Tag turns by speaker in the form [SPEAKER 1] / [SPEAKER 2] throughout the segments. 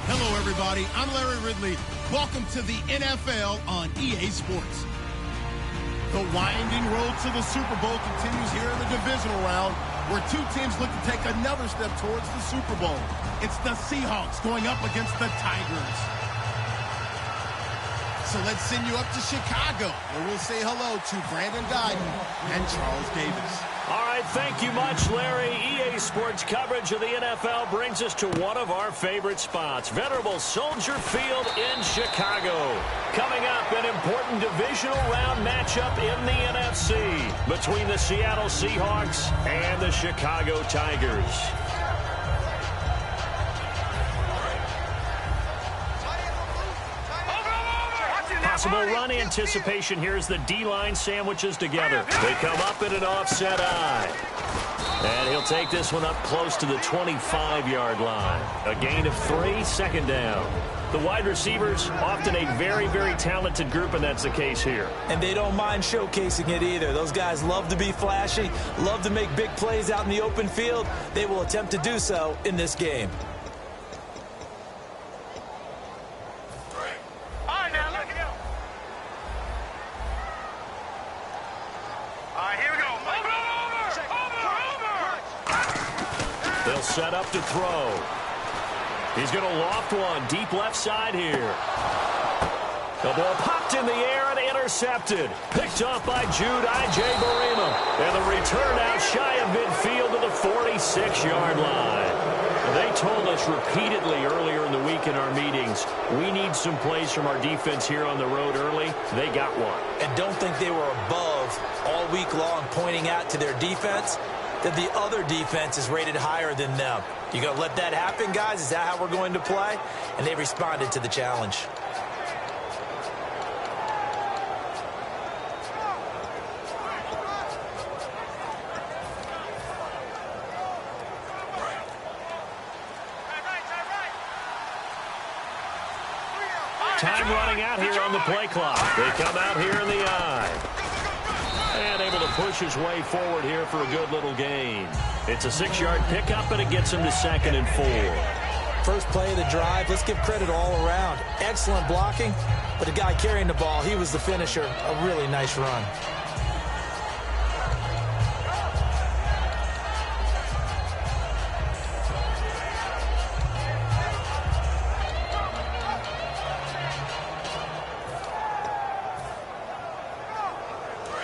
[SPEAKER 1] Hello, everybody. I'm Larry Ridley. Welcome to the NFL on EA Sports. The winding road to the Super Bowl continues here in the divisional round, where two teams look to take another step towards the Super Bowl. It's the Seahawks going up against the Tigers. So let's send you up to Chicago, where we'll say hello to Brandon Guyton and Charles Davis.
[SPEAKER 2] All right, thank you much, Larry. EA Sports coverage of the NFL brings us to one of our favorite spots, venerable Soldier Field in Chicago. Coming up, an important divisional round matchup in the NFC between the Seattle Seahawks and the Chicago Tigers. Possible run anticipation here as the D-line sandwiches together. They come up in an offset eye. And he'll take this one up close to the 25-yard line. A gain of 3, second down. The wide receivers, often a very, very talented group, and that's the case here.
[SPEAKER 3] And they don't mind showcasing it either. Those guys love to be flashy, love to make big plays out in the open field. They will attempt to do so in this game.
[SPEAKER 2] They'll set up to throw. He's going to loft one deep left side here. The ball popped in the air and intercepted. Picked off by Jude I.J. Barima. And the return out shy of midfield to the 46-yard line. They told us repeatedly earlier in the week in our meetings, we need some plays from our defense here on the road early. They got one.
[SPEAKER 3] And don't think they were above all week long pointing out to their defense that the other defense is rated higher than them. You going to let that happen, guys? Is that how we're going to play? And they responded to the challenge.
[SPEAKER 2] Time running out here on the play clock. They come out here in the eye. And able to push his way forward here for a good little gain. It's a 6-yard pickup, and it gets him to 2nd and 4.
[SPEAKER 3] First play of the drive, let's give credit all around. Excellent blocking, but the guy carrying the ball, he was the finisher. A really nice run.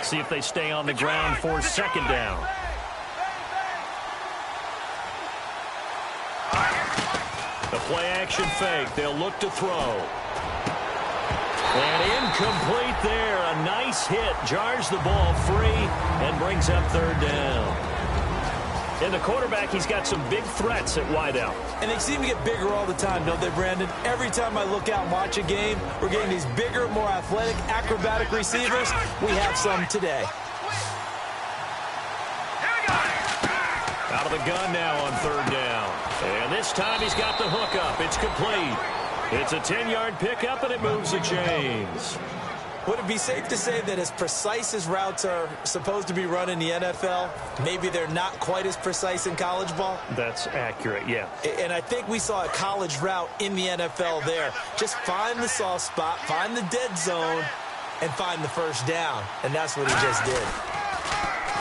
[SPEAKER 2] See if they stay on the ground for 2nd down. The play-action fake. They'll look to throw. And incomplete there. A nice hit. Jars the ball free and brings up 3rd down. And the quarterback, he's got some big threats at wideout.
[SPEAKER 3] And they seem to get bigger all the time, don't they, Brandon? Every time I look out and watch a game, we're getting these bigger, more athletic, acrobatic receivers. We have some today.
[SPEAKER 2] Out of the gun now on third down. And this time he's got the hook up. It's complete. It's a 10-yard pickup, and it moves the chains.
[SPEAKER 3] Would it be safe to say that as precise as routes are supposed to be run in the NFL, maybe they're not quite as precise in college ball?
[SPEAKER 2] That's accurate, yeah.
[SPEAKER 3] And I think we saw a college route in the NFL there. Just find the soft spot, find the dead zone, and find the first down. And that's what he just did.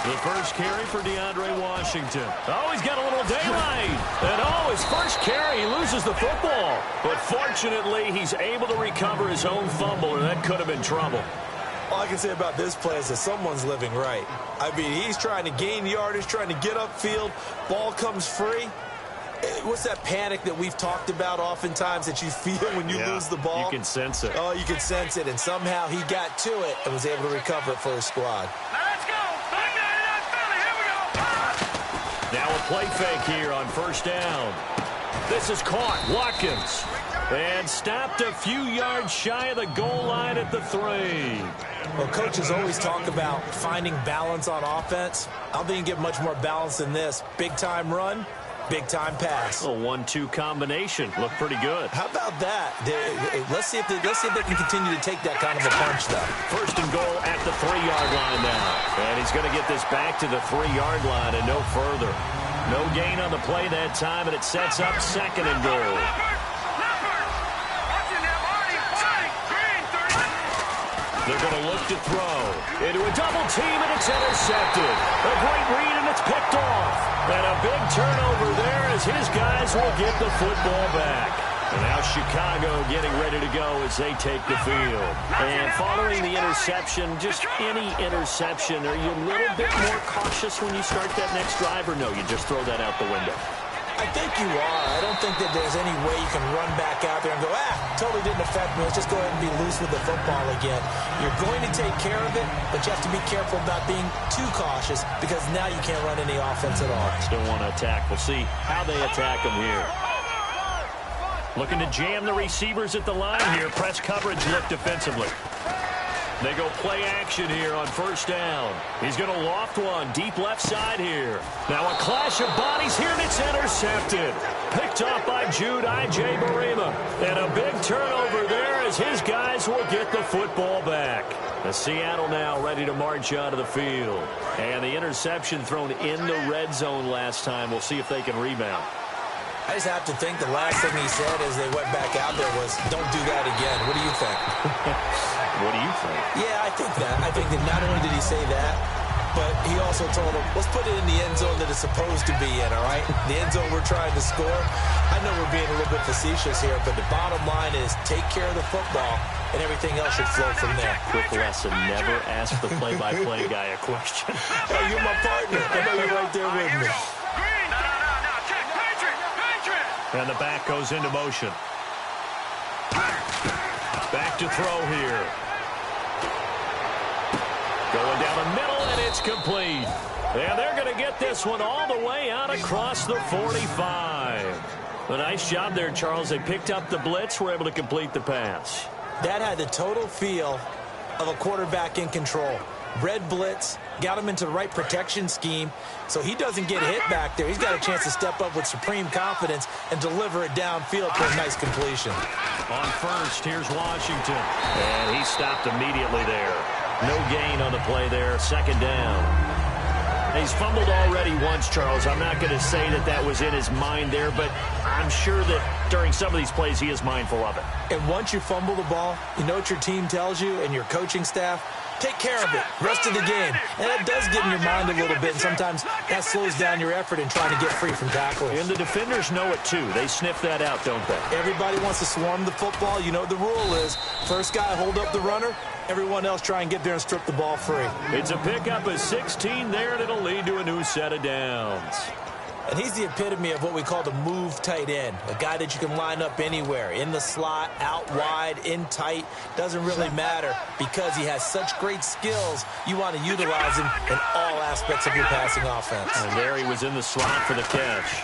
[SPEAKER 2] The first carry for DeAndre Washington. Oh, he's got a little daylight. And oh, his first carry, he loses the football. But fortunately, he's able to recover his own fumble, or that could have been trouble.
[SPEAKER 3] All I can say about this play is that someone's living right. I mean, he's trying to gain yardage, trying to get upfield. Ball comes free. What's that panic that we've talked about oftentimes that you feel when you lose the ball?
[SPEAKER 2] You can sense it.
[SPEAKER 3] Oh, you can sense it. And somehow he got to it and was able to recover it for his squad.
[SPEAKER 2] Now a play fake here on first down. This is caught. Watkins. And stopped a few yards shy of the goal line at the 3.
[SPEAKER 3] Well, coaches always talk about finding balance on offense. I don't think you can get much more balance than this. Big-time run, big-time pass.
[SPEAKER 2] A 1-2 combination. Looked pretty good.
[SPEAKER 3] How about that? Let's see if they can continue to take that kind of a punch, though.
[SPEAKER 2] First and goal at the 3-yard line now. And he's going to get this back to the 3-yard line and no further. No gain on the play that time, and it sets up second and goal. They're going to look to throw into a double team, and it's intercepted. A great read, and it's picked off. And a big turnover there as his guys will get the football back. And now Chicago getting ready to go as they take the field. And following the interception, just any interception, are you a little bit more cautious when you start that next drive, or no, you just throw that out the window?
[SPEAKER 3] I think you are. I don't think that there's any way you can run back out there and go, totally didn't affect me. Let's just go ahead and be loose with the football again. You're going to take care of it, but you have to be careful about being too cautious because now you can't run any offense at all.
[SPEAKER 2] Still want to attack. We'll see how they attack them here. Looking to jam the receivers at the line here. Press coverage look defensively. They go play action here on first down. He's going to loft one deep left side here. Now a clash of bodies here, and it's intercepted. Picked off by Jude I.J. Barima. And a big turnover there as his guys will get the football back. The Seattle now ready to march out of the field. And the interception thrown in the red zone last time. We'll see if they can rebound.
[SPEAKER 3] I just have to think the last thing he said as they went back out there was, don't do that again. What do you think?
[SPEAKER 2] What do you think?
[SPEAKER 3] Yeah, I think that. I think that not only did he say that, but he also told them, let's put it in the end zone that it's supposed to be in, all right? The end zone we're trying to score. I know we're being a little bit facetious here, but the bottom line is take care of the football, and everything else should flow from there.
[SPEAKER 2] Quick lesson, never ask the play-by-play guy a question.
[SPEAKER 3] Hey, you're my partner. I know you're right there with me.
[SPEAKER 2] And the back goes into motion. Back to throw here. Going down the middle, and it's complete. And they're going to get this one all the way out across the 45. A nice job there, Charles. They picked up the blitz, were able to complete the pass.
[SPEAKER 3] That had the total feel of a quarterback in control. Red blitz, got him into the right protection scheme, so he doesn't get hit back there. He's got a chance to step up with supreme confidence and deliver it downfield for a nice completion.
[SPEAKER 2] On first, here's Washington. And he stopped immediately there. No gain on the play there. Second down. He's fumbled already once, Charles. I'm not going to say that that was in his mind there, but I'm sure that during some of these plays he is mindful of it.
[SPEAKER 3] And once you fumble the ball, you know what your team tells you and your coaching staff? Take care of it. Rest of the game. And that does get in your mind a little bit, and sometimes that slows down your effort in trying to get free from tackles.
[SPEAKER 2] And the defenders know it, too. They sniff that out, don't they?
[SPEAKER 3] Everybody wants to swarm the football. You know what the rule is. First guy, hold up the runner. Everyone else try and get there and strip the ball free.
[SPEAKER 2] It's a pickup of 16 there, and it'll lead to a new set of downs.
[SPEAKER 3] And he's the epitome of what we call the move tight end, a guy that you can line up anywhere, in the slot, out wide, in tight, doesn't really matter because he has such great skills. You want to utilize him in all aspects of your passing offense.
[SPEAKER 2] And there he was in the slot for the catch.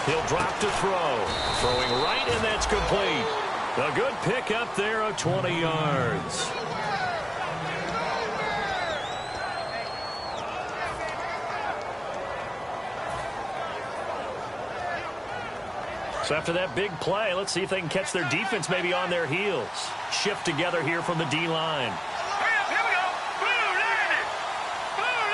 [SPEAKER 2] He'll drop to throw. Throwing right, and that's complete. A good pick up there of 20 yards. So after that big play, let's see if they can catch their defense maybe on their heels. Shift together here from the D-line.
[SPEAKER 4] Here we go. Blue 90. Blue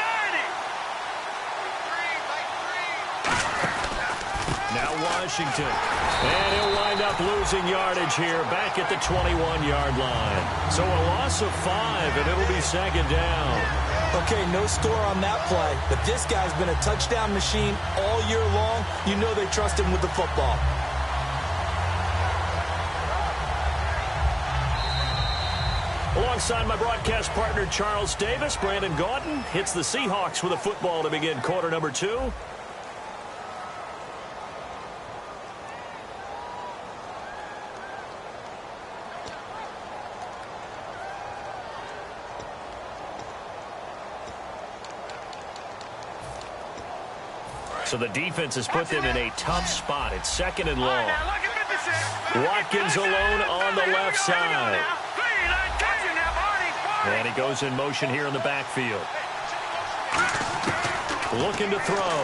[SPEAKER 4] 90.
[SPEAKER 2] Now Washington. And he'll wind up losing yardage here back at the 21-yard line. So a loss of 5, and it'll be second down.
[SPEAKER 3] Okay, no score on that play, but this guy's been a touchdown machine all year long. You know they trust him with the football.
[SPEAKER 2] Alongside my broadcast partner, Charles Davis, Brandon Gaudin hits the Seahawks with a football to begin quarter number 2. So the defense has put them in a tough spot. It's second and long. Watkins alone on the left side. And he goes in motion here in the backfield. Looking to throw.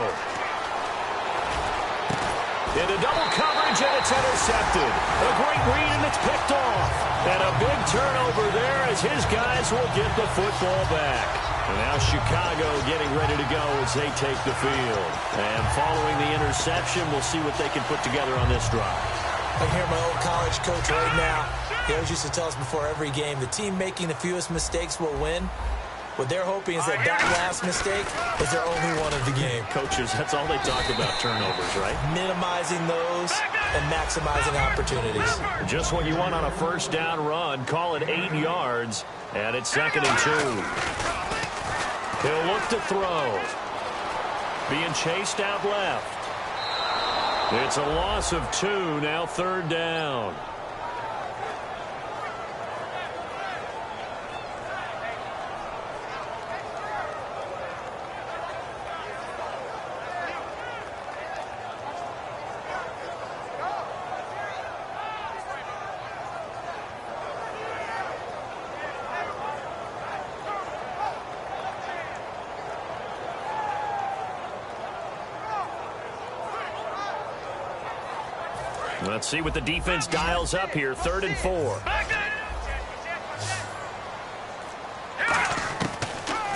[SPEAKER 2] Into double coverage, and it's intercepted. A great read, and it's picked off. And a big turnover there as his guys will get the football back. And now Chicago getting ready to go as they take the field. And following the interception, we'll see what they can put together on this drive.
[SPEAKER 3] I hear my old college coach right now. He always used to tell us before every game, the team making the fewest mistakes will win. What they're hoping is that that last mistake is their only one of the game.
[SPEAKER 2] Coaches, that's all they talk about, turnovers, right?
[SPEAKER 3] Minimizing those and maximizing opportunities.
[SPEAKER 2] Just what you want on a first down run. Call it 8 yards, and it's second and 2. He'll look to throw. Being chased out left. It's a loss of 2, now third down. Let's see what the defense dials up here. 3rd and 4.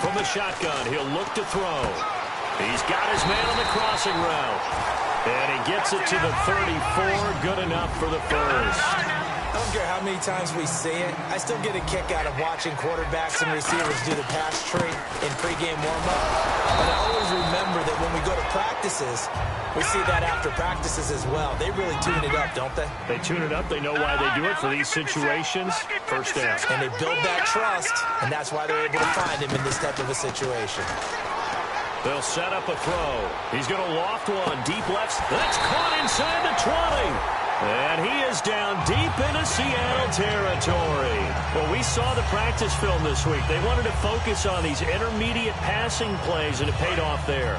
[SPEAKER 2] From the shotgun, he'll look to throw. He's got his man on the crossing route. And he gets it to the 34. Good enough for the first.
[SPEAKER 3] I don't care how many times we see it. I still get a kick out of watching quarterbacks and receivers do the pass tree in pregame warm-up. But I always remember that when we go to practices, we see that after practices as well. They really tune it up, don't they?
[SPEAKER 2] They tune it up. They know why they do it for these situations. First down.
[SPEAKER 3] And they build that trust, and that's why they're able to find him in this type of a situation.
[SPEAKER 2] They'll set up a throw. He's going to loft one. Deep left. That's caught inside the 20. And he is down deep into Seattle territory. Well, we saw the practice film this week. They wanted to focus on these intermediate passing plays, and it paid off there.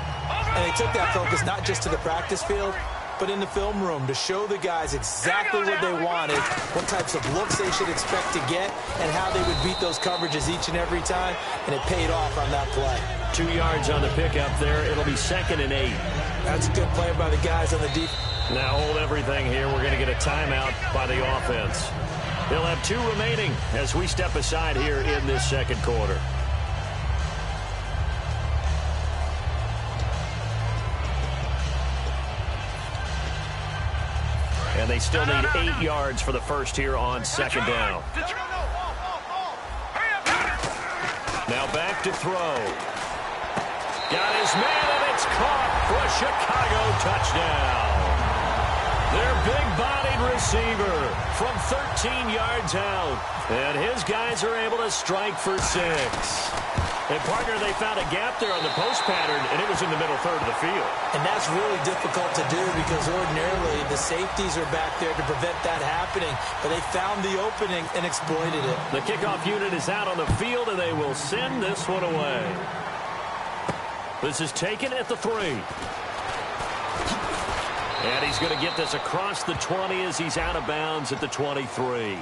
[SPEAKER 3] And they took that focus not just to the practice field, but in the film room to show the guys exactly what they wanted, what types of looks they should expect to get, and how they would beat those coverages each and every time, and it paid off on that play.
[SPEAKER 2] 2 yards on the pickup there. It'll be 2nd and 8.
[SPEAKER 3] That's a good play by the guys on the defense.
[SPEAKER 2] Now hold everything here. We're going to get a timeout by the offense. They'll have 2 remaining as we step aside here in this second quarter. And they still need 8 yards for the first here on second down. Now back to throw. Got his man, and it's caught for a Chicago touchdown. Their big-bodied receiver from 13 yards out. And his guys are able to strike for 6. And, partner, they found a gap there on the post pattern, and it was in the middle third of the field.
[SPEAKER 3] And that's really difficult to do because ordinarily the safeties are back there to prevent that happening. But they found the opening and exploited it.
[SPEAKER 2] The kickoff unit is out on the field, and they will send this one away. This is taken at the 3. And he's going to get this across the 20 as he's out of bounds at the 23.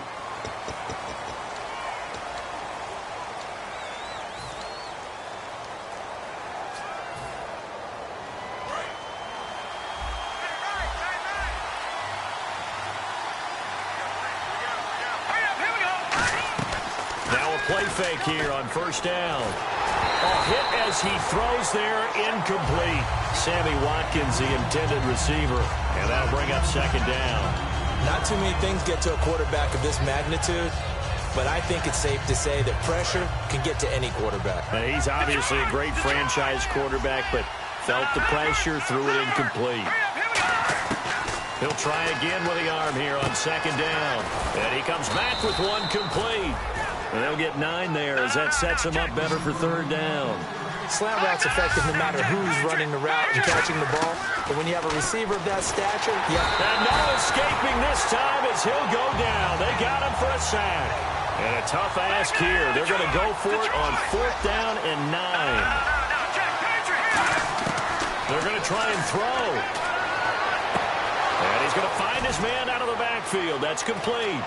[SPEAKER 2] Play fake here on first down. A hit as he throws there, incomplete. Sammy Watkins, the intended receiver, and that'll bring up second down.
[SPEAKER 3] Not too many things get to a quarterback of this magnitude, but I think it's safe to say that pressure can get to any quarterback.
[SPEAKER 2] He's obviously a great franchise quarterback, but felt the pressure, threw it incomplete. He'll try again with the arm here on second down. And he comes back with one complete. And they'll get 9 there as that sets him up better for third down.
[SPEAKER 3] Slant route's effective no matter who's running the route and catching the ball. But when you have a receiver of that stature,
[SPEAKER 2] And no escaping this time as he'll go down. They got him for a sack. And a tough ask here. They're going to go for it on fourth down and 9. They're going to try and throw. And he's going to find his man out of the backfield. That's complete.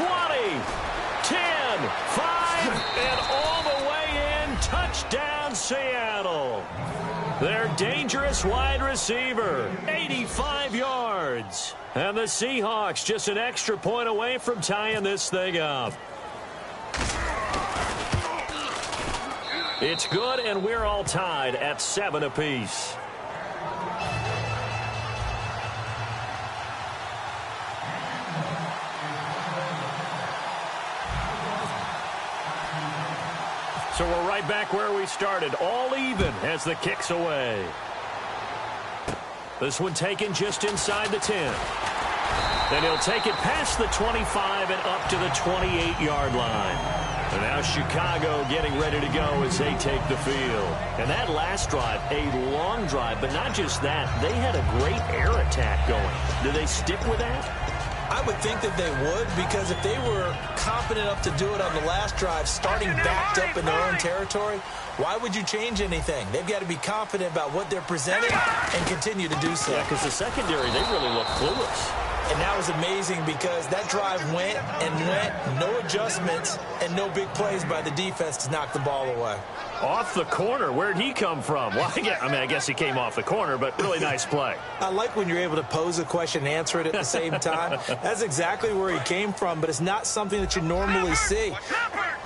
[SPEAKER 2] 20. 10, 5, and all the way in. Touchdown, Seattle. Their dangerous wide receiver, 85 yards. And the Seahawks just an extra point away from tying this thing up. It's good, and we're all tied at 7 apiece. So we're right back where we started, all even as the kick's away. This one taken just inside the 10. Then he'll take it past the 25 and up to the 28-yard line. And now Chicago getting ready to go as they take the field. And that last drive, a long drive, but not just that. They had a great air attack going. Do they stick with that?
[SPEAKER 3] I would think that they would, because if they were confident enough to do it on the last drive, starting backed up in their own territory, why would you change anything? They've got to be confident about what they're presenting and continue to do so.
[SPEAKER 2] Yeah, because the secondary, they really look clueless.
[SPEAKER 3] And that was amazing because that drive went and went, no adjustments, and no big plays by the defense to knock the ball away.
[SPEAKER 2] Off the corner, where'd he come from? Well, I guess he came off the corner, but really nice play.
[SPEAKER 3] I like when you're able to pose a question and answer it at the same time. That's exactly where he came from, but it's not something that you normally see.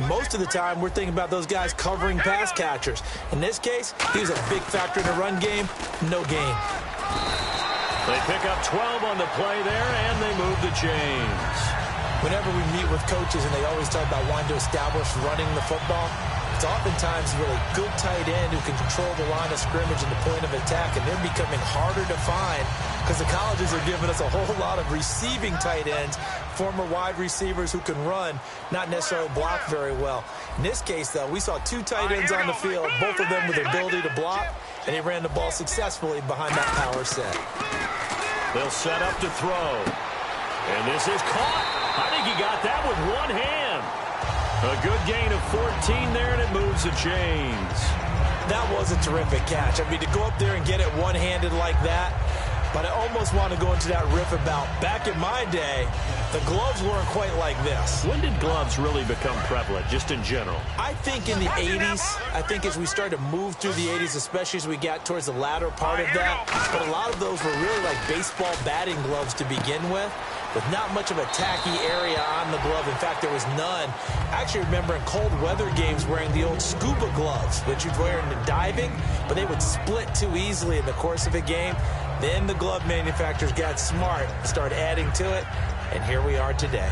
[SPEAKER 3] Most of the time, we're thinking about those guys covering pass catchers. In this case, he was a big factor in the run game, no gain.
[SPEAKER 2] They pick up 12 on the play there, and they move the chains.
[SPEAKER 3] Whenever we meet with coaches and they always talk about wanting to establish running the football, it's oftentimes a really good tight end who can control the line of scrimmage and the point of attack, and they're becoming harder to find because the colleges are giving us a whole lot of receiving tight ends, former wide receivers who can run, not necessarily block very well. In this case, though, we saw 2 tight ends on the field, both of them with the ability to block, and they ran the ball successfully behind that power set.
[SPEAKER 2] They'll set up to throw. And this is caught. I think he got that with one hand. A good gain of 14 there, and it moves the chains.
[SPEAKER 3] That was a terrific catch. I mean, to go up there and get it one-handed like that, but I almost want to go into that riff about back in my day, the gloves weren't quite like this.
[SPEAKER 2] When did gloves really become prevalent, just in general?
[SPEAKER 3] I think in the 80s. I think as we started to move through the 80s, especially as we got towards the latter part of that. But a lot of those were really like baseball batting gloves to begin with not much of a tacky area on the glove. In fact, there was none. I actually remember in cold weather games wearing the old scuba gloves, which you'd wear in the diving, but they would split too easily in the course of a game. Then the glove manufacturers got smart, started adding to it, and here we are today.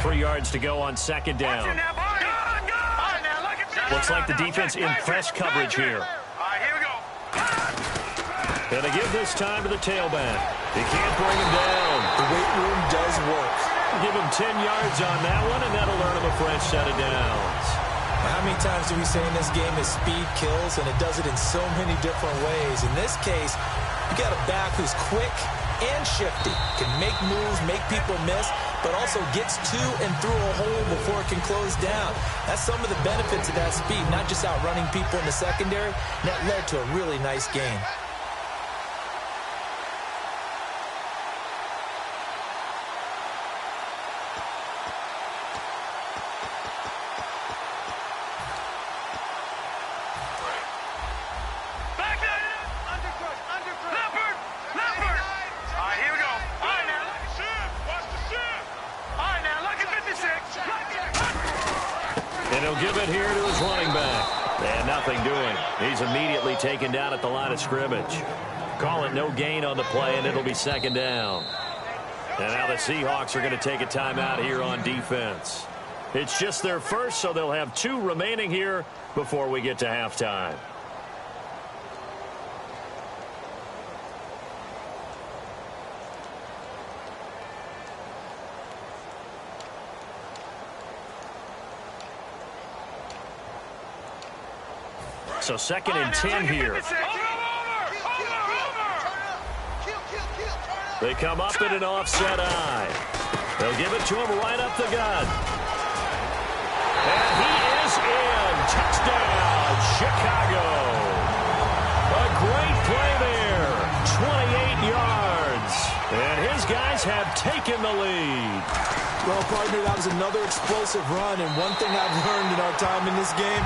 [SPEAKER 2] 3 yards to go on second down. Looks like the defense in press coverage here. And they give this time to the tailback. He can't bring him down.
[SPEAKER 3] The weight room does work.
[SPEAKER 2] Give him 10 yards on that one, and that'll earn him a fresh set of downs.
[SPEAKER 3] How many times do we say in this game is speed kills, and it does it in so many different ways? In this case, you got a back who's quick and shifty, can make moves, make people miss, but also gets to and through a hole before it can close down. That's some of the benefits of that speed, not just outrunning people in the secondary. That led to a really nice game.
[SPEAKER 2] And he'll give it here to his running back. And nothing doing. He's immediately taken down at the line of scrimmage. Call it no gain on the play, and it'll be second down. And now the Seahawks are going to take a timeout here on defense. It's just their first, so they'll have 2 remaining here before we get to halftime. So 2nd and 10 here. They come up in an offset eye. They'll give it to him right up the gut. And he is in. Touchdown, Chicago. A great play there. 28 yards. And his guys have taken the lead.
[SPEAKER 3] Well, partner, that was another explosive run, and one thing I've learned in our time in this game,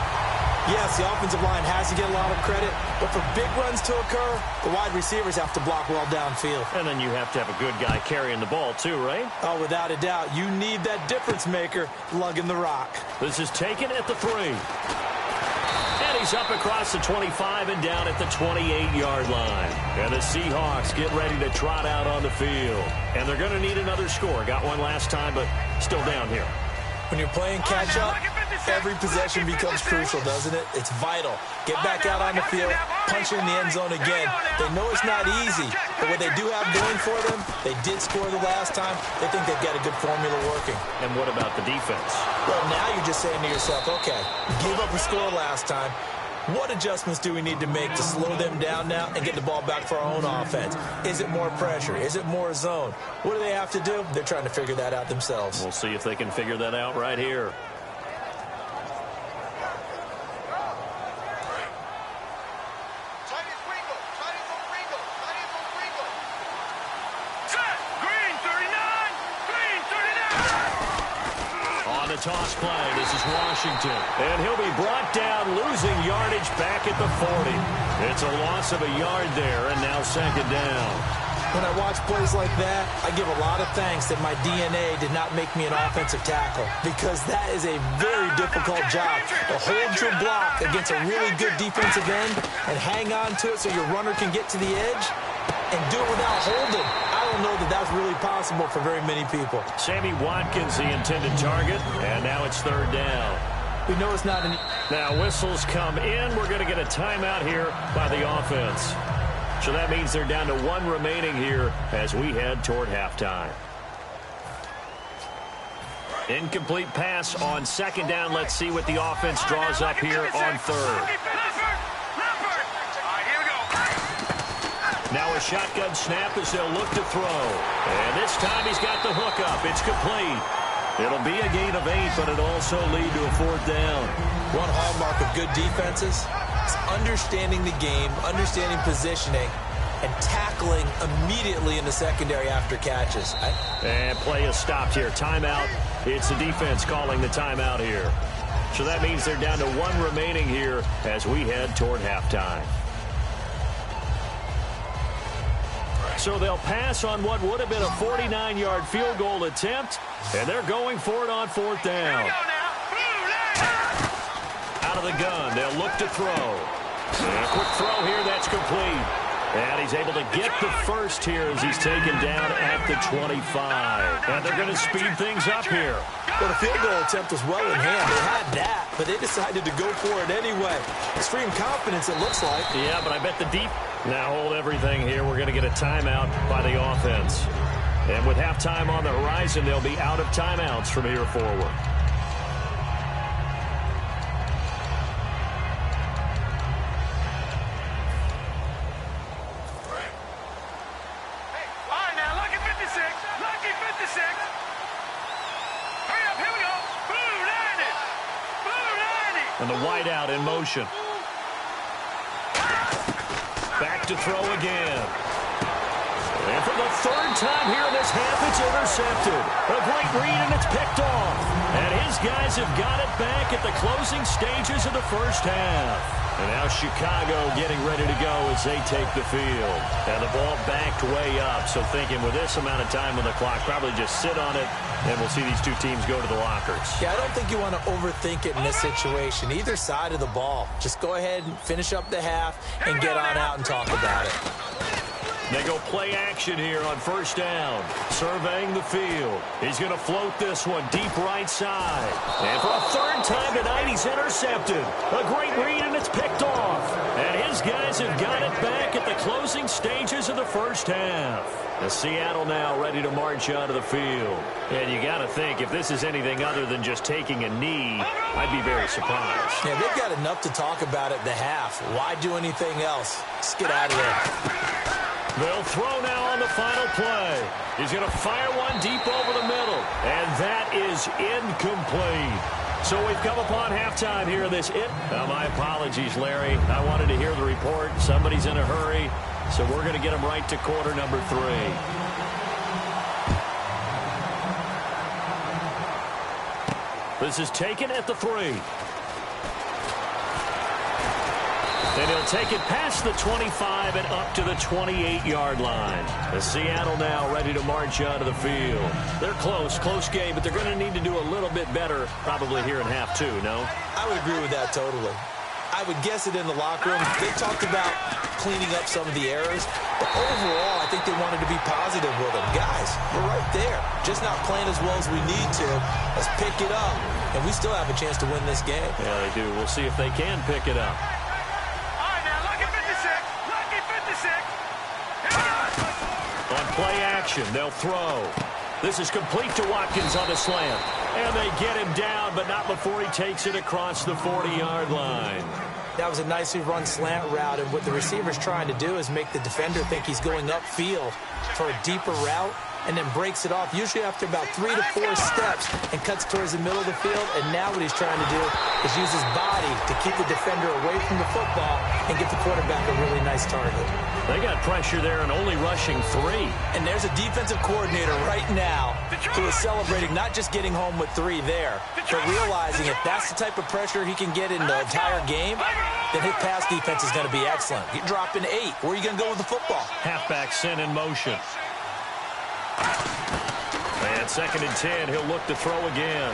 [SPEAKER 3] yes, the offensive line has to get a lot of credit, but for big runs to occur, the wide receivers have to block well downfield.
[SPEAKER 2] And then you have to have a good guy carrying the ball too, right?
[SPEAKER 3] Oh, without a doubt. You need that difference maker lugging the rock.
[SPEAKER 2] This is taken at the 3. And he's up across the 25 and down at the 28-yard line. And the Seahawks get ready to trot out on the field. And they're going to need another score. Got one last time, but still down here.
[SPEAKER 3] When you're playing catch-up, every possession becomes crucial, doesn't it? It's vital. Get back out on the field, punch in the end zone again. They know it's not easy, but what they do have going for them, they did score the last time. They think they've got a good formula working.
[SPEAKER 2] And what about the defense?
[SPEAKER 3] Well, now you're just saying to yourself, okay, give up a score last time. What adjustments do we need to make to slow them down now and get the ball back for our own offense? Is it more pressure? Is it more zone? What do they have to do? They're trying to figure that out themselves.
[SPEAKER 2] We'll see if they can figure that out right here. Toss play. This is Washington. And he'll be brought down, losing yardage back at the 40. It's a loss of a yard there, and now second down.
[SPEAKER 3] When I watch plays like that, I give a lot of thanks that my DNA did not make me an offensive tackle, because that is a very difficult job to hold your block against a really good defensive end and hang on to it so your runner can get to the edge and do it without holding. I don't know that that's really possible for very many people.
[SPEAKER 2] Sammy Watkins, the intended target, and now it's third down.
[SPEAKER 3] We know it's not an...
[SPEAKER 2] Now whistles come in. We're going to get a timeout here by the offense. So that means they're down to 1 remaining here as we head toward halftime. Incomplete pass on second down. Let's see what the offense draws up here on third. Now a shotgun snap as they'll look to throw. And this time he's got the hook up. It's complete. It'll be a gain of 8, but it'll also lead to a 4th down.
[SPEAKER 3] One hallmark of good defenses is understanding the game, understanding positioning, and tackling immediately in the secondary after catches.
[SPEAKER 2] And play is stopped here. Timeout. It's the defense calling the timeout here. So that means they're down to 1 remaining here as we head toward halftime. So they'll pass on what would have been a 49-yard field goal attempt, and they're going for it on 4th down. Out of the gun, they'll look to throw. And a quick throw here, that's complete. And he's able to get the first here as he's taken down at the 25. And they're going to speed things up here.
[SPEAKER 3] Well, the field goal attempt was well in hand. They had that, but they decided to go for it anyway. Extreme confidence, it looks like.
[SPEAKER 2] Yeah, but I bet the deep... Now hold everything here. We're going to get a timeout by the offense. And with halftime on the horizon, they'll be out of timeouts from here forward. And the wideout in motion. Back to throw again. And for the third time here in this half, it's intercepted. A great read, and it's picked off. And his guys have got it back at the closing stages of the first half. And now Chicago getting ready to go as they take the field. And the ball backed way up, so thinking with this amount of time on the clock, probably just sit on it, and we'll see these two teams go to the lockers.
[SPEAKER 3] Yeah, I don't think you want to overthink it in this situation. Either side of the ball. Just go ahead and finish up the half and get on out and talk about it.
[SPEAKER 2] They go play action here on first down. Surveying the field. He's going to float this one deep right side. And for a third time tonight, he's intercepted. A great read, and it's picked off. And his guys have got it back at the closing stages of the first half. The Seattle now ready to march onto the field. And you got to think, if this is anything other than just taking a knee, I'd be very surprised.
[SPEAKER 3] Yeah, they've got enough to talk about at the half. Why do anything else? Just get out of there.
[SPEAKER 2] They'll throw now on the final play. He's going to fire one deep over the middle. And that is incomplete. So we've come upon halftime here in this. My apologies, Larry. I wanted to hear the report. Somebody's in a hurry. So we're going to get him right to quarter number 3. This is taken at the 3. And he'll take it past the 25 and up to the 28-yard line. The Seattle now ready to march onto the field. They're close game, but they're going to need to do a little bit better probably here in half 2, no?
[SPEAKER 3] I would agree with that totally. I would guess it in the locker room. They talked about cleaning up some of the errors, but overall, I think they wanted to be positive with them. Guys, we're right there. Just not playing as well as we need to. Let's pick it up, and we still have a chance to win this game.
[SPEAKER 2] Yeah, they do. We'll see if they can pick it up. On play action, they'll throw. This is complete to Watkins on the slant. And they get him down, but not before he takes it across the 40-yard line.
[SPEAKER 3] That was a nicely run slant route, and what the receiver's trying to do is make the defender think he's going upfield for a deeper route, and then breaks it off, usually after about 3 to 4 steps, and cuts towards the middle of the field. And now what he's trying to do is use his body to keep the defender away from the football and get the quarterback a really nice target.
[SPEAKER 2] They got pressure there and only rushing 3.
[SPEAKER 3] And there's a defensive coordinator right now who is celebrating not just getting home with 3 there, but realizing if that's the type of pressure he can get in the entire game, then his pass defense is going to be excellent. You're dropping 8. Where are you going to go with the football?
[SPEAKER 2] Halfback sent in motion. And 2nd and 10, he'll look to throw again.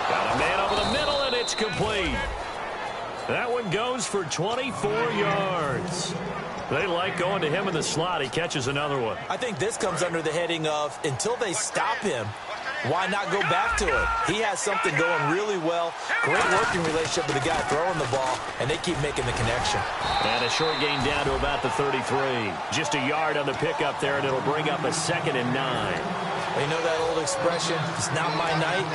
[SPEAKER 2] Got a man over the middle, and it's complete. That one goes for 24 yards. They like going to him in the slot. He catches another one.
[SPEAKER 3] I think this comes under the heading of, until they stop him, why not go back to it? He has something going really well. Great working relationship with the guy throwing the ball, and they keep making the connection.
[SPEAKER 2] And a short gain down to about the 33. Just a yard on the pickup there, and it'll bring up a 2nd and 9.
[SPEAKER 3] Well, you know that old expression, it's not my night?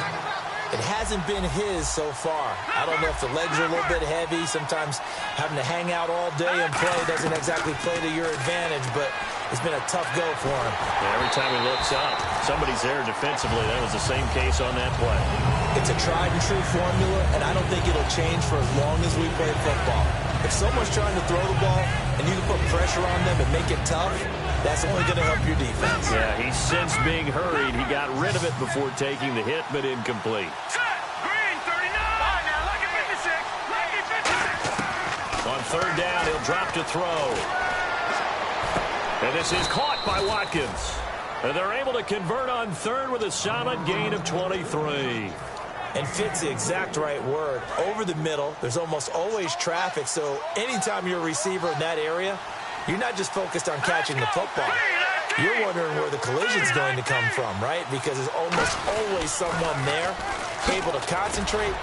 [SPEAKER 3] It hasn't been his so far. I don't know if the legs are a little bit heavy. Sometimes having to hang out all day and play doesn't exactly play to your advantage, but it's been a tough go for him.
[SPEAKER 2] Yeah, every time he looks up, somebody's there defensively. That was the same case on that play.
[SPEAKER 3] It's a tried and true formula, and I don't think it'll change for as long as we play football. If someone's trying to throw the ball and you can put pressure on them and make it tough, that's only going to help your defense.
[SPEAKER 2] Yeah, he's since being hurried. He got rid of it before taking the hit, but incomplete.
[SPEAKER 4] Green, 39. Now, lucky 56. Lucky 56.
[SPEAKER 2] On 3rd down, he'll drop to throw. And this is caught by Watkins. And they're able to convert on 3rd with a solid gain of 23.
[SPEAKER 3] And fit's the exact right word. Over the middle, there's almost always traffic, so anytime you're a receiver in that area, you're not just focused on catching the football. You're wondering where the collision's going to come from, right? Because there's almost always someone there able to concentrate,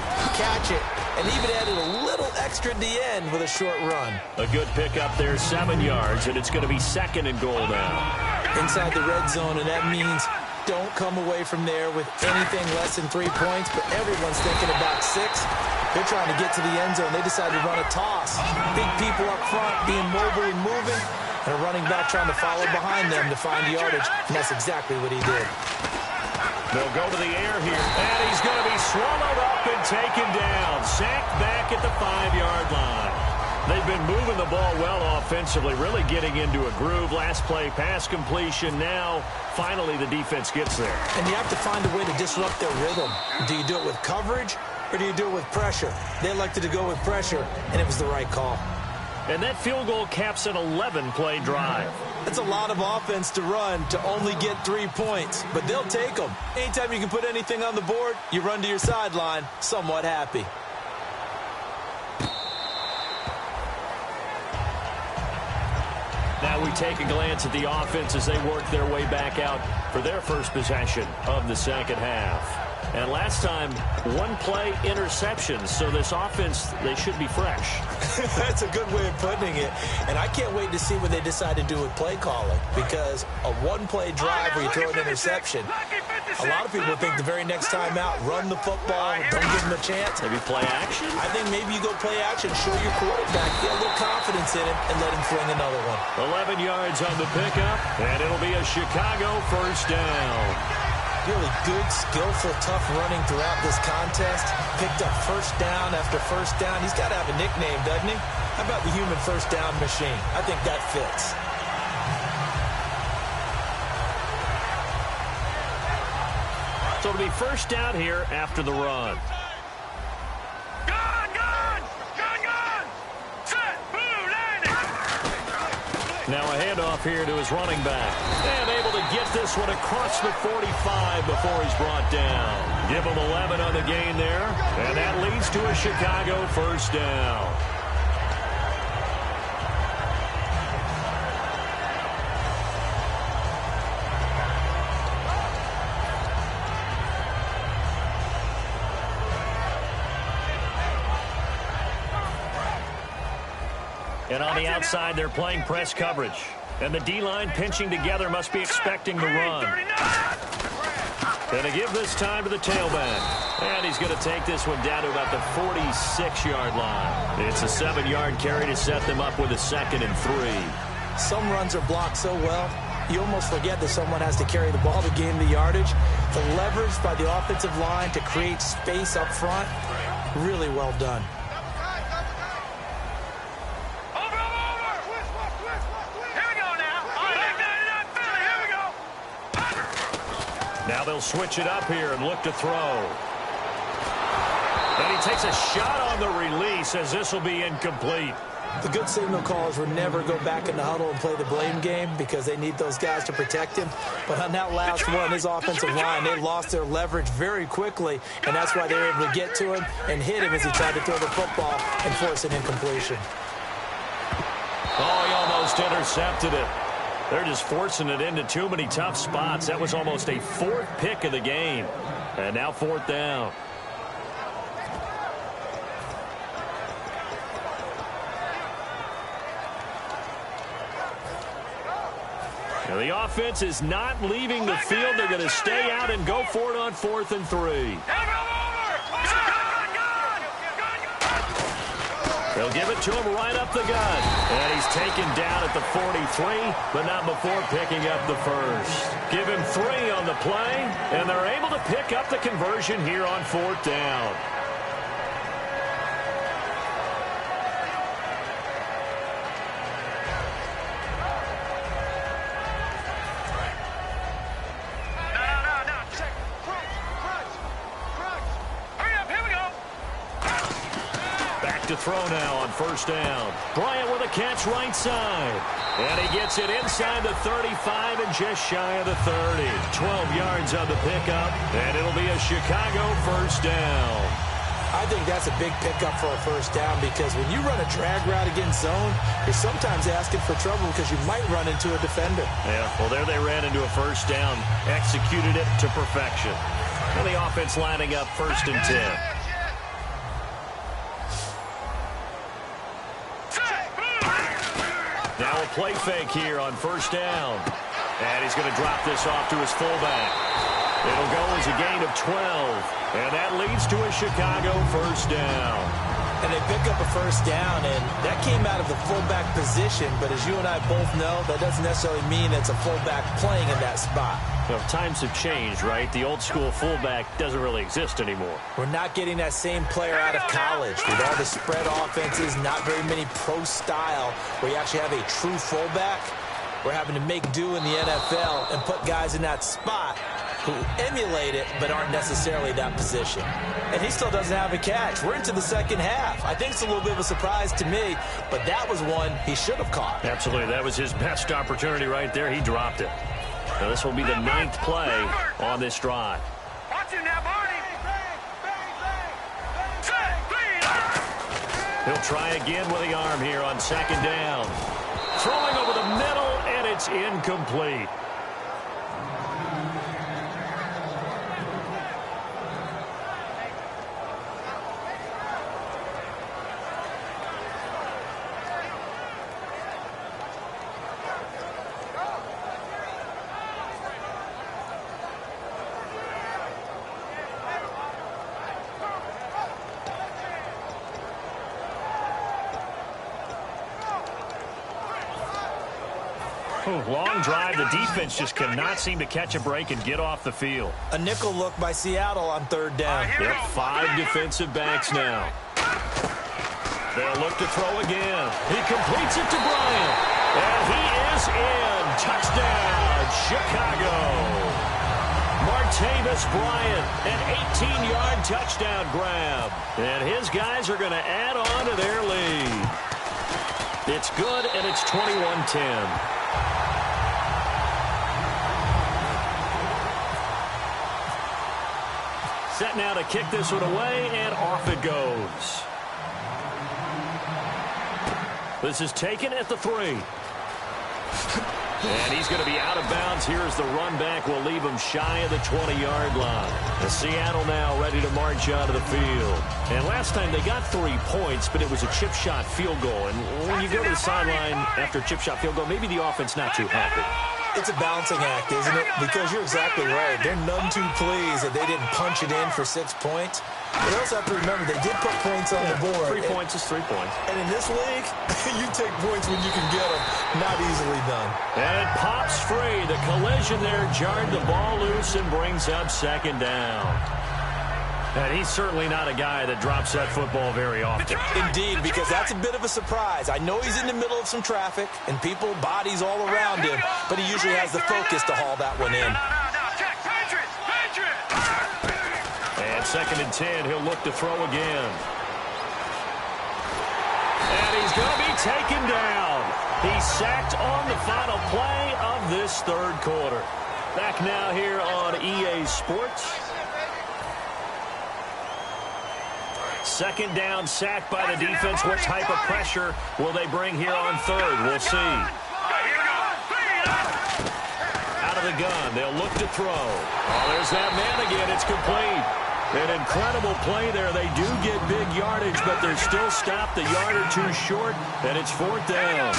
[SPEAKER 3] catch it, and even added a little extra at the end with a short run.
[SPEAKER 2] A good pickup there, 7 yards, and it's going to be 2nd and goal now.
[SPEAKER 3] inside the red zone, and that means don't come away from there with anything less than 3 points, but everyone's thinking about 6. They're trying to get to the end zone. They decide to run a toss. Big people up front being mobile and moving, and a running back trying to follow behind them to find yardage, and that's exactly what he did.
[SPEAKER 2] They'll go to the air here, and he's going to be swallowed up and taken down. Sacked back at the 5-yard line. They've been moving the ball well offensively, really getting into a groove. Last play, pass completion. Now, finally, the defense gets there.
[SPEAKER 3] And you have to find a way to disrupt their rhythm. Do you do it with coverage, or do you do it with pressure? They elected to go with pressure, and it was the right call.
[SPEAKER 2] And that field goal caps an 11-play drive.
[SPEAKER 3] That's a lot of offense to run to only get 3 points, but they'll take them. Anytime you can put anything on the board, you run to your sideline somewhat happy.
[SPEAKER 2] Now we take a glance at the offense as they work their way back out for their first possession of the second half. And last time, 1-play interceptions, so this offense, they should be fresh.
[SPEAKER 3] That's a good way of putting it. And I can't wait to see what they decide to do with play calling, because a 1-play drive where you throw an interception, a lot of people think the very next time out, run the football, don't give them a chance.
[SPEAKER 2] Maybe play action?
[SPEAKER 3] I think maybe you go play action, show your quarterback, get a little confidence in him, and let him fling another one.
[SPEAKER 2] 11 yards on the pickup, and it'll be a Chicago first down.
[SPEAKER 3] Really good, skillful, tough running throughout this contest. Picked up first down after first down. He's got to have a nickname, doesn't he? How about the human first down machine? I think that fits.
[SPEAKER 2] So it'll be first down here after the run. Now a handoff here to his running back. And able to get this one across the 45 before he's brought down. Give him 11 on the gain there. And that leads to a Chicago first down. And on the outside, they're playing press coverage. And the D-line pinching together must be expecting the run. Going to give this time to the tailback. And he's going to take this one down to about the 46-yard line. It's a 7-yard carry to set them up with a 2nd and 3.
[SPEAKER 3] Some runs are blocked so well, you almost forget that someone has to carry the ball to gain the yardage. The leverage by the offensive line to create space up front, really well done.
[SPEAKER 2] Now they'll switch it up here and look to throw. And he takes a shot on the release as this will be incomplete.
[SPEAKER 3] The good signal callers would never go back in the huddle and play the blame game because they need those guys to protect him. But on that last one, his offensive line, they lost their leverage very quickly, and that's why they were able to get to him and hit him as he tried to throw the football and force an incompletion.
[SPEAKER 2] Oh, he almost intercepted it. They're just forcing it into too many tough spots. That was almost a 4th pick of the game. And now 4th down. Now the offense is not leaving the field. They're going to stay out and go for it on 4th and 3. They'll give it to him right up the gut. And he's taken down at the 43, but not before picking up the first. Give him 3 on the play, and they're able to pick up the conversion here on 4th down. To throw now on first down. Bryant with a catch right side. And he gets it inside the 35 and just shy of the 30. 12 yards on the pickup, and it'll be a Chicago first down.
[SPEAKER 3] I think that's a big pickup for a first down because when you run a drag route against zone, you're sometimes asking for trouble because you might run into a defender.
[SPEAKER 2] Yeah, well, there they ran into a first down, executed it to perfection. And the offense lining up 1st and 10. Now a play fake here on first down. And he's going to drop this off to his fullback. It'll go as a gain of 12. And that leads to a Chicago first down.
[SPEAKER 3] And they pick up a first down, and that came out of the fullback position. But as you and I both know, that doesn't necessarily mean it's a fullback playing in that spot.
[SPEAKER 2] Well, times have changed, right? The old-school fullback doesn't really exist anymore.
[SPEAKER 3] We're not getting that same player out of college. With all the spread offenses, not very many pro style, where you actually have a true fullback. We're having to make do in the NFL and put guys in that spot who emulate it but aren't necessarily that position. And he still doesn't have a catch. We're into the second half. I think it's a little bit of a surprise to me, but that was one he should have caught.
[SPEAKER 2] Absolutely. That was his best opportunity right there. He dropped it. Now this will be the 9th play on this drive.
[SPEAKER 4] Watch him now, Barney.
[SPEAKER 2] He'll try again with the arm here on second down. Throwing over the middle, and it's incomplete. Long drive. The defense just cannot seem to catch a break and get off the field.
[SPEAKER 3] A nickel look by Seattle on third down.
[SPEAKER 2] Yep, 5 defensive backs now. They'll look to throw again. He completes it to Bryant. And he is in. Touchdown, Chicago. Martavis Bryant, an 18-yard touchdown grab. And his guys are going to add on to their lead. It's good, and it's 21-10. Set now to kick this one away, and off it goes. This is taken at the 3. And he's going to be out of bounds. Here's the run back. Will leave him shy of the 20-yard line. The Seattle now ready to march out of the field. And last time they got 3 points, but it was a chip shot field goal. And when you go to the sideline after a chip shot field goal, maybe the offense not too happy.
[SPEAKER 3] It's a balancing act, isn't it? Because you're exactly right. They're none too pleased that they didn't punch it in for 6 points. But they also have to remember they did put points on the board.
[SPEAKER 2] 3 points is 3 points.
[SPEAKER 3] And in this league, you take points when you can get them. Not easily done.
[SPEAKER 2] And it pops free. The collision there jarred the ball loose and brings up second down. And he's certainly not a guy that drops that football very often.
[SPEAKER 3] Indeed, because that's a bit of a surprise. I know he's in the middle of some traffic and people, bodies all around him, but he usually has the focus to haul that one in.
[SPEAKER 2] And 2nd and 10, he'll look to throw again. And he's going to be taken down. He's sacked on the final play of this third quarter. Back now here on EA Sports. 2nd down, sack by the defense. What type of pressure will they bring here on third? We'll see. Out of the gun, they'll look to throw. Oh, there's that man again. It's complete. An incredible play there. They do get big yardage, but they're still stopped a yard or two short, and it's 4th down.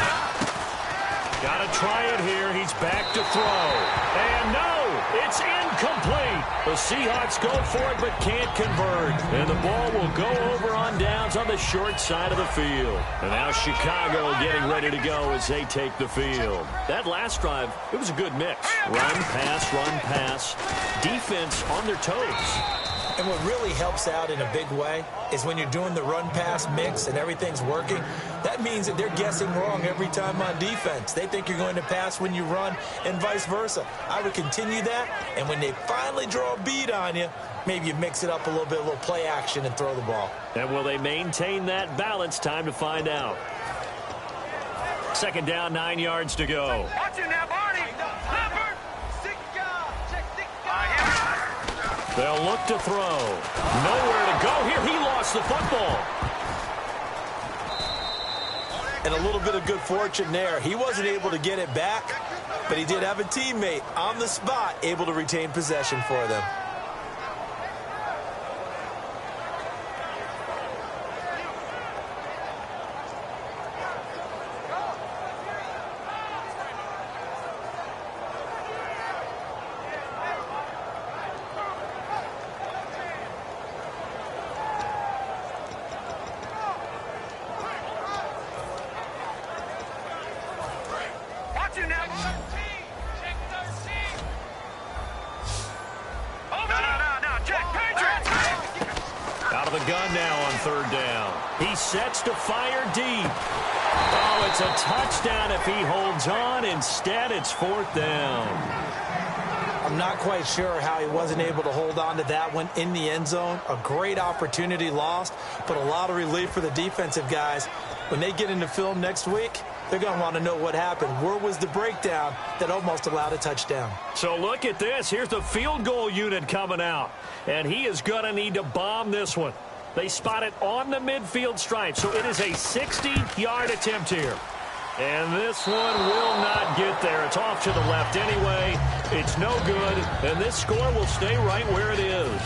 [SPEAKER 2] Got to try it here. He's back to throw. And no, it's incomplete. The Seahawks go for it but can't convert. And the ball will go over on downs on the short side of the field. And now Chicago getting ready to go as they take the field. That last drive, it was a good mix. Run, pass, defense on their toes.
[SPEAKER 3] And what really helps out in a big way is when you're doing the run-pass mix and everything's working, that means that they're guessing wrong every time on defense. They think you're going to pass when you run and vice versa. I would continue that, and when they finally draw a bead on you, maybe you mix it up a little play action and throw the ball.
[SPEAKER 2] And will they maintain that balance? Time to find out. 2nd down, 9 yards to go.
[SPEAKER 4] Watch him now, Barney.
[SPEAKER 2] They'll look to throw. Nowhere to go here. He lost the football.
[SPEAKER 3] And a little bit of good fortune there. He wasn't able to get it back, but he did have a teammate on the spot able to retain possession for them.
[SPEAKER 2] gun now on third down. He sets to fire deep. Oh, it's a touchdown if he holds on. Instead, it's fourth down.
[SPEAKER 3] I'm not quite sure how he wasn't able to hold on to that one in the end zone. A great opportunity lost, but a lot of relief for the defensive guys. When they get into film next week, they're going to want to know what happened. Where was the breakdown that almost allowed a touchdown?
[SPEAKER 2] So look at this. Here's the field goal unit coming out, and he is going to need to bomb this one. They spot it on the midfield stripe, so it is a 60-yard attempt here. And this one will not get there. It's off to the left anyway. It's no good, and this score will stay right where it is.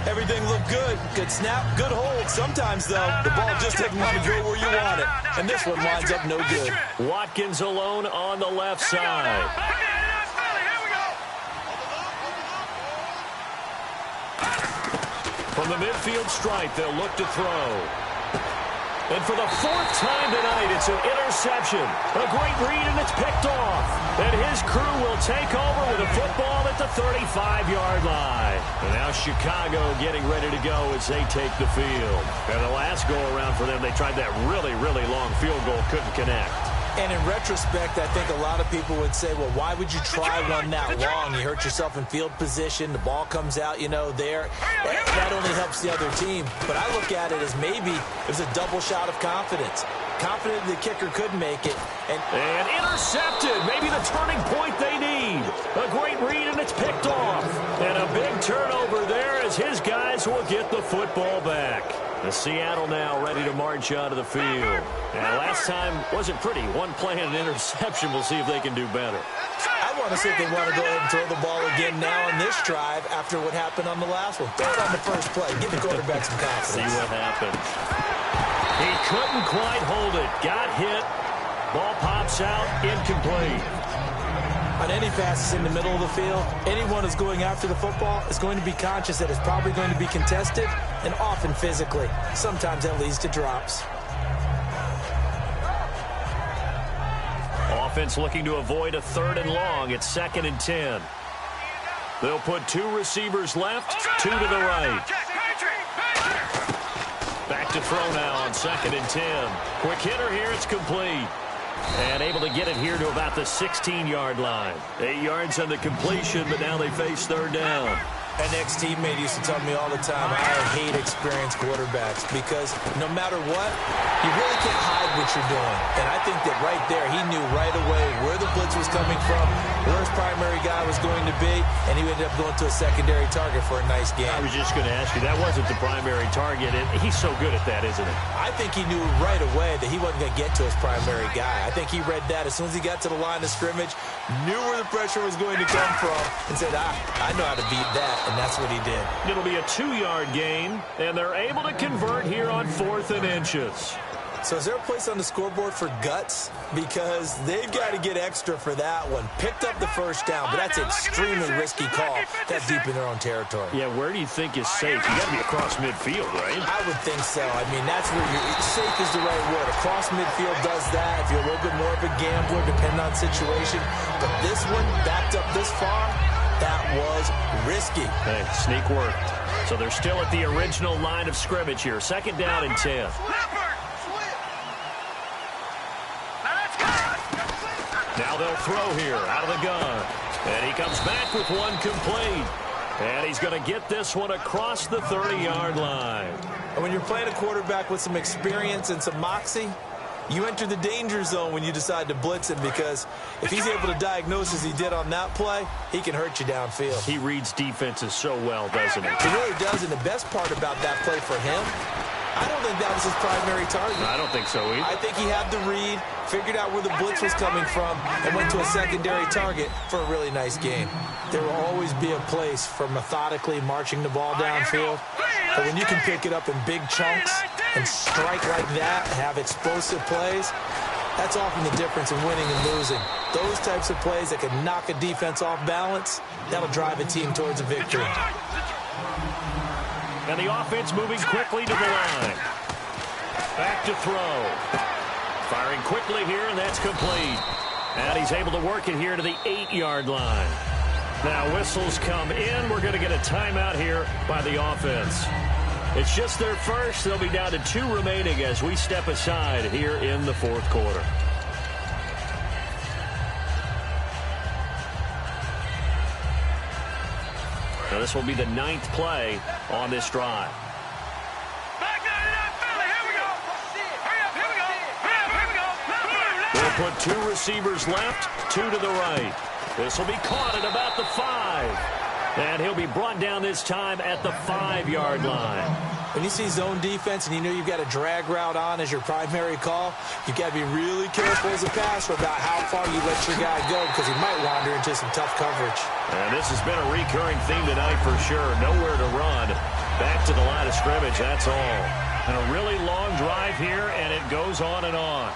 [SPEAKER 3] Everything looked good. Good snap, good hold. Sometimes, though, the ball just doesn't want to go where you want it. And this one winds up no good.
[SPEAKER 2] Watkins alone on the left side. From the midfield stripe, they'll look to throw. And for the fourth time tonight, it's an interception. A great read, and it's picked off. And his crew will take over with a football at the 35-yard line. And now Chicago getting ready to go as they take the field. And the last go-around for them, they tried that really, really long field goal, couldn't connect.
[SPEAKER 3] And in retrospect, I think a lot of people would say, well, why would you try one that long? You hurt yourself in field position. The ball comes out, there. That only helps the other team. But I look at it as maybe it was a double shot of confidence. Confident the kicker could make it. And
[SPEAKER 2] intercepted. Maybe the turning point they need. A great read, and it's picked off. And a big turnover there as his guys will get the football back. The Seattle now ready to march out of the field. And last time wasn't pretty. One play and an interception. We'll see if they can do better.
[SPEAKER 3] I want to see if they want to go ahead and throw the ball again now on this drive after what happened on the last one. Throw it on the first play. Give the quarterback some confidence.
[SPEAKER 2] See what happens. He couldn't quite hold it. Got hit. Ball pops out. Incomplete.
[SPEAKER 3] On any passes in the middle of the field, anyone who's going after the football is going to be conscious that it's probably going to be contested, and often physically. Sometimes that leads to drops.
[SPEAKER 2] Offense looking to avoid a 3rd and long. It's 2nd and 10. They'll put 2 receivers left, 2 to the right. Back to throw now on 2nd and 10. Quick hitter here. It's complete. And able to get it here to about the 16-yard line. 8 yards on the completion, but now they face 3rd down.
[SPEAKER 3] An ex-teammate used to tell me all the time, I hate experienced quarterbacks because no matter what, you really can't hide what you're doing. And I think that right there, he knew right away where the blitz was coming from, where his primary guy was going to be, and he ended up going to a secondary target for a nice game.
[SPEAKER 2] I was just going to ask you, that wasn't the primary target, and he's so good at that, isn't he?
[SPEAKER 3] I think he knew right away that he wasn't going to get to his primary guy. I think he read that as soon as he got to the line of scrimmage, knew where the pressure was going to come from, and said, I know how to beat that. And that's what he did.
[SPEAKER 2] It'll be a 2-yard gain, and they're able to convert here on 4th and inches.
[SPEAKER 3] So is there a place on the scoreboard for guts? Because they've got to get extra for that one. Picked up the first down, but that's an extremely risky call. That's deep in their own territory.
[SPEAKER 2] Yeah, where do you think is safe? You got to be across midfield, right?
[SPEAKER 3] I would think so. I mean, that's where safe is the right word. Across midfield does that. If you're a little bit more of a gambler, depending on situation. But this one, backed up this far, that was risky.
[SPEAKER 2] Hey, sneak worked. So they're still at the original line of scrimmage here. 2nd down and 10. Now they'll throw here out of the gun. And he comes back with one complete. And he's going to get this one across the 30-yard line.
[SPEAKER 3] And when you're playing a quarterback with some experience and some moxie, you enter the danger zone when you decide to blitz him, because if he's able to diagnose as he did on that play, he can hurt you downfield.
[SPEAKER 2] He reads defenses so well, doesn't he?
[SPEAKER 3] He really does, and the best part about that play for him, I don't think that was his primary target.
[SPEAKER 2] I don't think so either.
[SPEAKER 3] I think he had the read, figured out where the blitz was coming from, and went to a secondary target for a really nice game. There will always be a place for methodically marching the ball downfield, but when you can pick it up in big chunks and strike like that, have explosive plays, that's often the difference in winning and losing. Those types of plays that can knock a defense off balance, that'll drive a team towards a victory.
[SPEAKER 2] And the offense moving quickly to the line. Back to throw. Firing quickly here, and that's complete. And he's able to work it here to the 8-yard line. Now whistles come in. We're going to get a timeout here by the offense. It's just their first. They'll be down to 2 remaining as we step aside here in the fourth quarter. Now this will be the 9th play on this drive. They'll put 2 receivers left, 2 to the right. This will be caught at about the 5. And he'll be brought down this time at the 5-yard line.
[SPEAKER 3] When you see zone defense and you know you've got a drag route on as your primary call, you've got to be really careful as a passer about how far you let your guy go because he might wander into some tough coverage.
[SPEAKER 2] And this has been a recurring theme tonight for sure. Nowhere to run. Back to the line of scrimmage, that's all. And a really long drive here, and it goes on and on.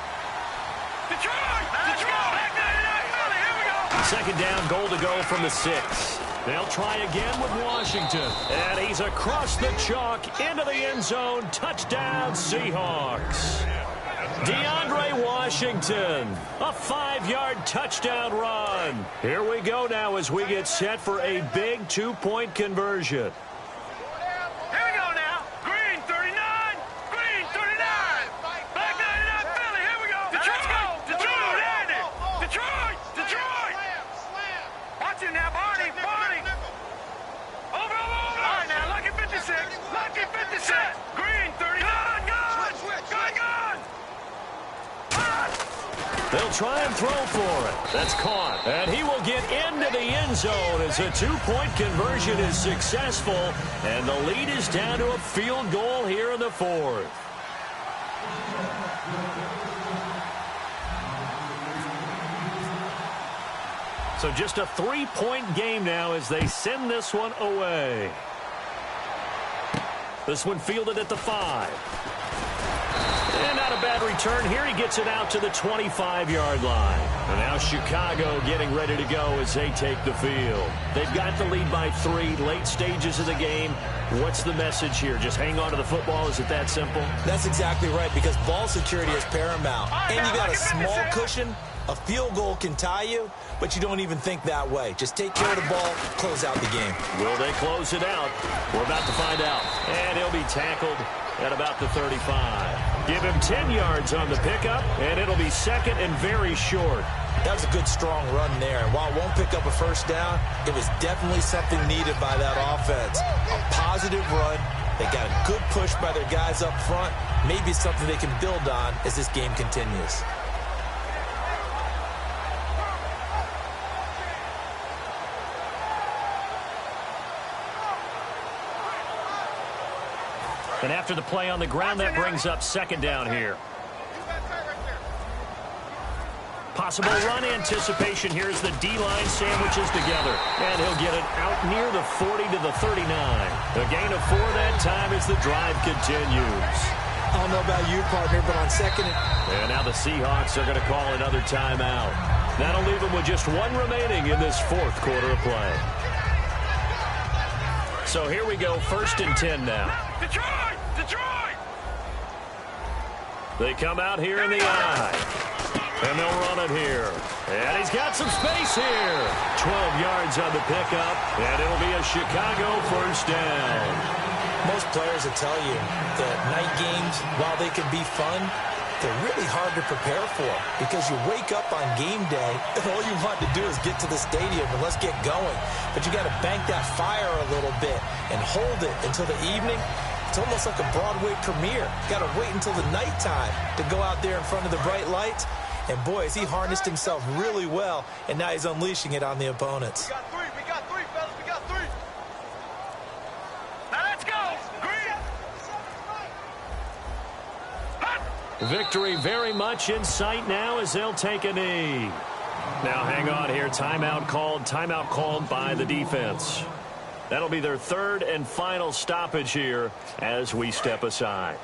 [SPEAKER 2] Second down, goal to go from the 6. They'll try again with Washington. And he's across the chalk into the end zone. Touchdown, Seahawks. DeAndre Washington, a 5-yard touchdown run. Here we go now as we get set for a big 2-point conversion. They'll try and throw for it. That's caught. And he will get into the end zone as a 2-point conversion is successful. And the lead is down to a field goal here in the 4th. So just a 3-point game now as they send this one away. This one fielded at the 5. And not a bad return here. He gets it out to the 25-yard line. And now Chicago getting ready to go as they take the field. They've got the lead by 3, late stages of the game. What's the message here? Just hang on to the football? Is it that simple?
[SPEAKER 3] That's exactly right, because ball security is paramount. And you got a small cushion. A field goal can tie you, but you don't even think that way. Just take care of the ball, close out the game.
[SPEAKER 2] Will they close it out? We're about to find out. And he'll be tackled at about the 35. Give him 10 yards on the pickup, and it'll be second and very short.
[SPEAKER 3] That was a good, strong run there. And while it won't pick up a first down, it was definitely something needed by that offense. A positive run. They got a good push by their guys up front. Maybe something they can build on as this game continues.
[SPEAKER 2] And after the play on the ground, that brings up second down here. Possible run anticipation here as the D-line sandwiches together. And he'll get it out near the 40 to the 39. A gain of 4 that time as the drive continues.
[SPEAKER 3] I don't know about you, partner, but on second...
[SPEAKER 2] And now the Seahawks are going to call another timeout. That'll leave them with just 1 remaining in this 4th quarter of play. So here we go, 1st and 10 now.
[SPEAKER 4] Detroit! Detroit!
[SPEAKER 2] They come out here in the eye. And they'll run it here. And he's got some space here. 12 yards on the pickup. And it'll be a Chicago first down.
[SPEAKER 3] Most players will tell you that night games, while they can be fun, they're really hard to prepare for because you wake up on game day and all you want to do is get to the stadium and let's get going. But you got to bank that fire a little bit and hold it until the evening. It's almost like a Broadway premiere. Got to wait until the nighttime to go out there in front of the bright lights. And boy, has he harnessed himself really well, and now he's unleashing it on the opponents.
[SPEAKER 4] We got 3, fellas, we got 3. Now let's go, Green.
[SPEAKER 2] Victory very much in sight now as they'll take a knee. Now hang on here, timeout called by the defense. That'll be their 3rd and final stoppage here as we step aside.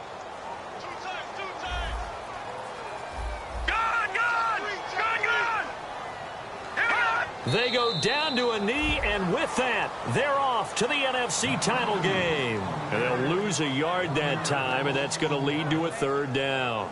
[SPEAKER 2] They go down to a knee, and with that, they're off to the NFC title game. And they'll lose a yard that time, and that's going to lead to a 3rd down.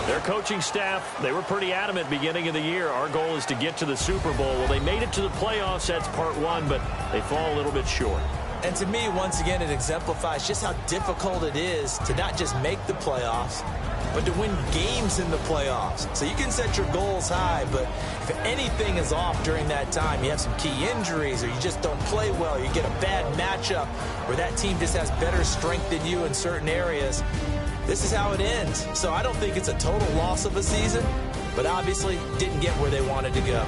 [SPEAKER 2] Their coaching staff, they were pretty adamant beginning of the year. Our goal is to get to the Super Bowl. Well, they made it to the playoffs. That's part one, but they fall a little bit short.
[SPEAKER 3] And to me, once again, it exemplifies just how difficult it is to not just make the playoffs, but to win games in the playoffs. So you can set your goals high, but if anything is off during that time, you have some key injuries or you just don't play well, or you get a bad matchup where that team just has better strength than you in certain areas, this is how it ends. So I don't think it's a total loss of a season, but obviously didn't get where they wanted to go.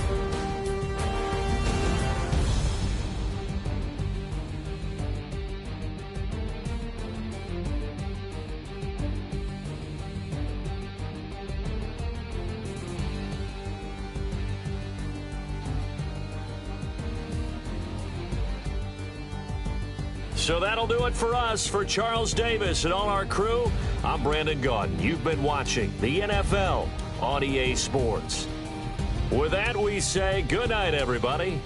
[SPEAKER 2] So that'll do it for us. For Charles Davis and all our crew, I'm Brandon Gaudin. You've been watching the NFL on EA Sports. With that, we say good night, everybody.